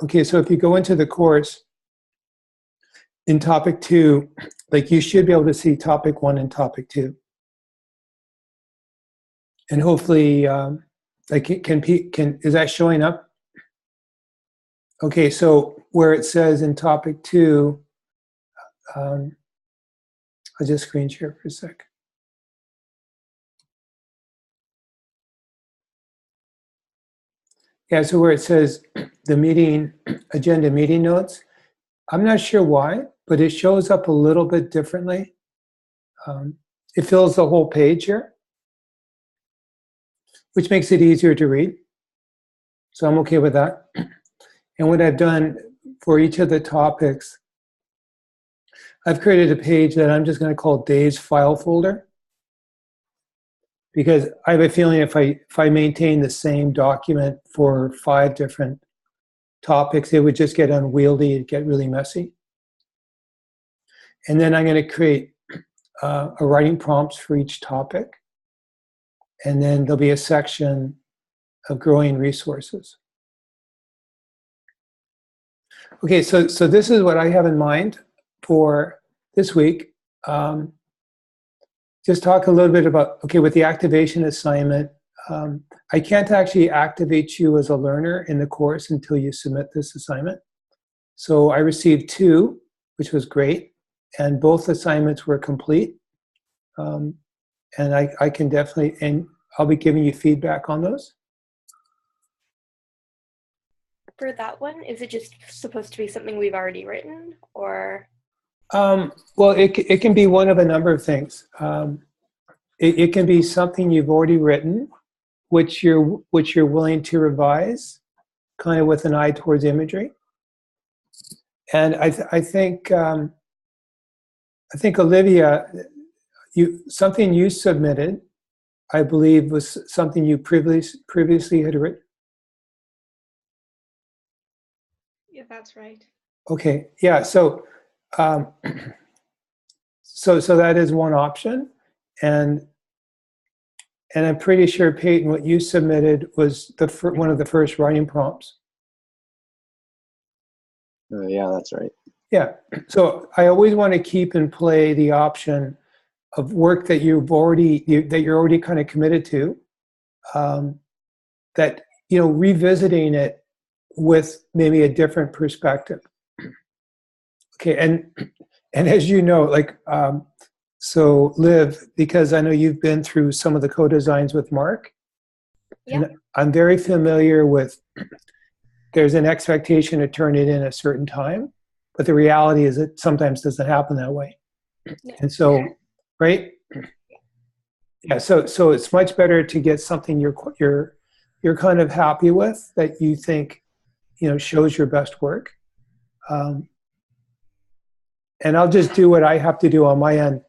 Okay, so if you go into the course, in topic 2, like you should be able to see topic 1 and topic 2. And hopefully, like is that showing up? Okay, so where it says in topic 2, I'll just screen share for a sec. Yeah, so where it says the meeting agenda meeting notes, I'm not sure why, but it shows up a little bit differently. It fills the whole page here, which makes it easier to read. So I'm okay with that. And what I've done for each of the topics, I've created a page that I'm just going to call Dave's file folder, because I have a feeling if I maintain the same document for 5 different topics, it would just get unwieldy, it'd get really messy. And then I'm going to create a writing prompts for each topic. And then there'll be a section of growing resources. Okay, so this is what I have in mind for this week. Just talk a little bit about, okay, with the activation assignment, I can't actually activate you as a learner in the course until you submit this assignment. So I received 2, which was great, and both assignments were complete. And I can definitely, and I'll be giving you feedback on those. For that one, is it just supposed to be something we've already written, or? Well, it can be one of a number of things. It can be something you've already written, which you're willing to revise, kind of with an eye towards imagery. And I think Olivia, something you submitted, I believe, was something you previously had written. Yeah, that's right. Okay, yeah. So so that is one option, and I'm pretty sure, Peyton, what you submitted was one of the first writing prompts. Yeah, that's right. Yeah. So I always want to keep in play the option of work that you're already kind of committed to. That revisiting it with maybe a different perspective. Okay, and as you know, like so Liv, because I know you've been through some of the co-designs with Mark, Yeah. and I'm very familiar with, there's an expectation to turn it in a certain time, but the reality is it sometimes doesn't happen that way. Yeah. And so, right? Yeah, so it's much better to get something you're kind of happy with, that you think shows your best work. And I'll just do what I have to do on my end.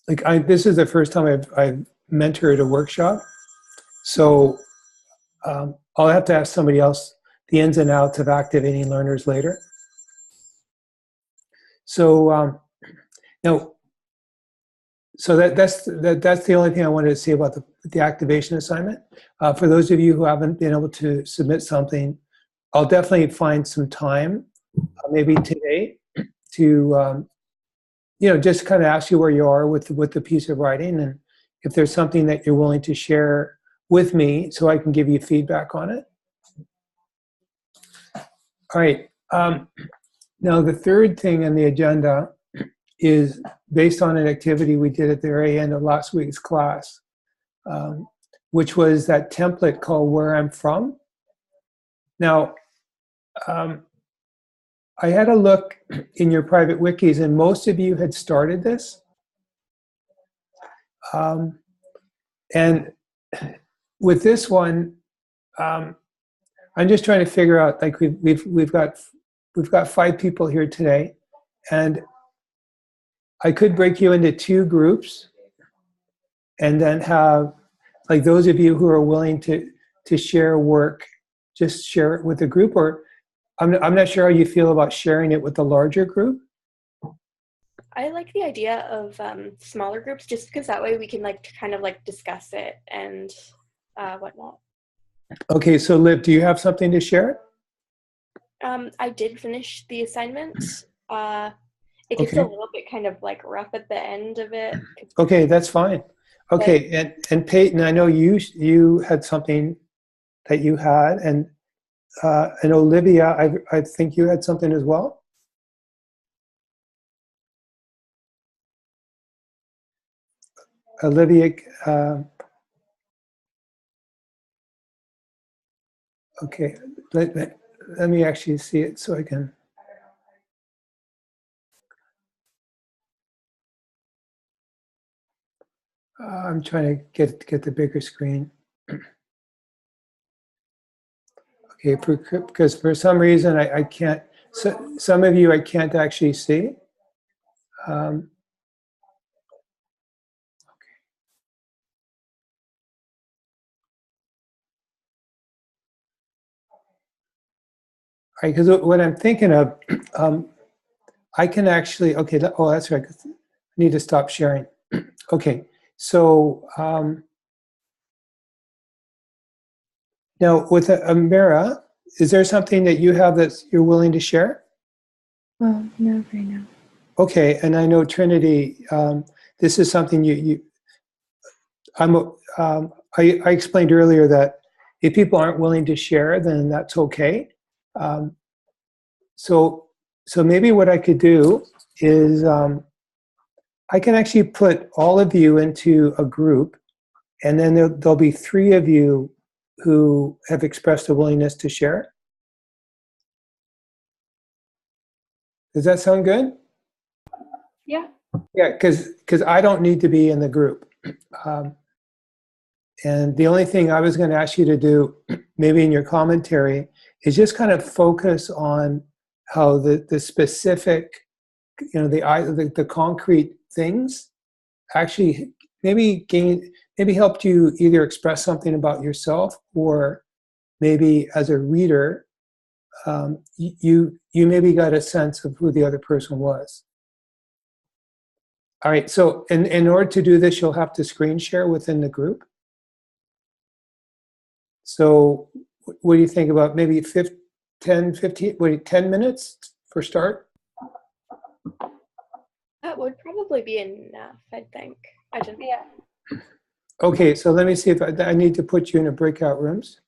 This is the first time I've mentored a workshop, so I'll have to ask somebody else the ins and outs of activating learners later. So now, so that's the only thing I wanted to say about the activation assignment. For those of you who haven't been able to submit something, I'll definitely find some time, maybe today, to just kind of ask you where you are with the piece of writing, and if there's something that you're willing to share with me so I can give you feedback on it. All right. Now, the third thing on the agenda is based on an activity we did at the very end of last week's class, which was that template called Where I'm From. Now, I had a look in your private wikis, and most of you had started this. And with this one, I'm just trying to figure out, like we've got 5 people here today, and I could break you into 2 groups, and then have, like, those of you who are willing to share work, just share it with the group, or I'm not sure how you feel about sharing it with the larger group. I like the idea of smaller groups, just because that way we can kind of discuss it and whatnot. Okay, so Liv, do you have something to share? I did finish the assignments. It gets a Okay. little bit kind of like rough at the end of it, Okay, that's fine. but Okay, and Peyton, I know you had something that you had, and Olivia, I think you had something as well. Olivia, okay, let me actually see it so I can. I'm trying to get the bigger screen. Okay, because for some reason I can't. So, some of you I can't actually see. Um, because what I'm thinking of, um, I can actually. Okay, oh, that's right. I need to stop sharing. Okay, so now with Amira, is there something that you have that you're willing to share? Well, no, right now. Okay, and I know Trinity, this is something I'm, I explained earlier that if people aren't willing to share, then that's okay. Um, so, so maybe what I could do is I can actually put all of you into a group, and then there'll be three of you who have expressed a willingness to share. Does that sound good? Yeah. Yeah, because I don't need to be in the group. Um, and the only thing I was going to ask you to do, maybe in your commentary, is just kind of focus on how the specific, the concrete things actually maybe helped you either express something about yourself, or maybe as a reader, you maybe got a sense of who the other person was. All right, so in order to do this, you'll have to screen share within the group. So what do you think about maybe 10, 15, 10 minutes for start? that would probably be enough, I think. I didn't. Yeah. Okay, so let me see if I need to put you in a breakout rooms.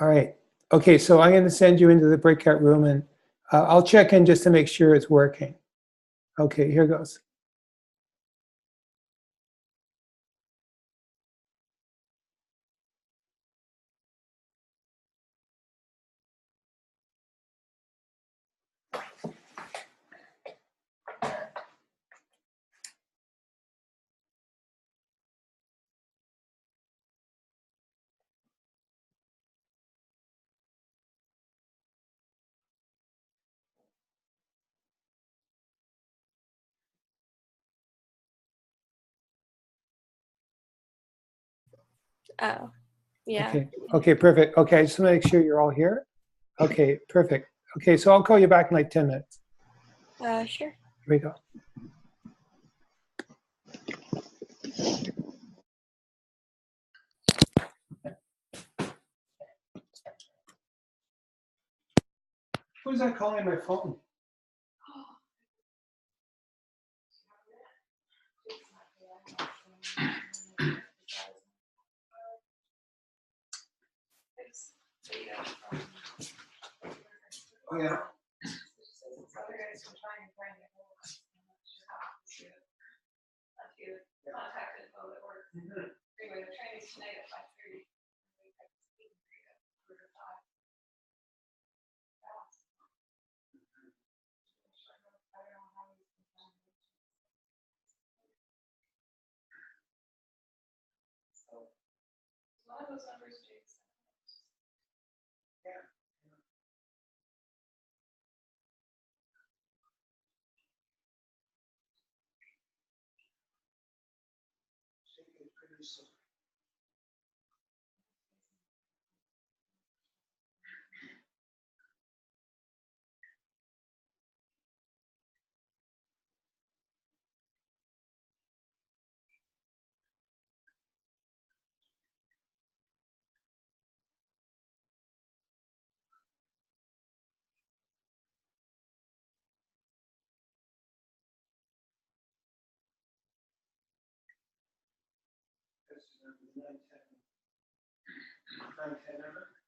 All right. Okay, so I'm going to send you into the breakout room, and I'll check in just to make sure it's working. Okay, here goes. Oh, yeah. Okay. Okay, perfect. Okay, I just want to make sure you're all here. Okay, perfect. Okay, so I'll call you back in like 10 minutes. Sure. Here we go. Who's that calling my phone? Oh, yeah. 9:10 number.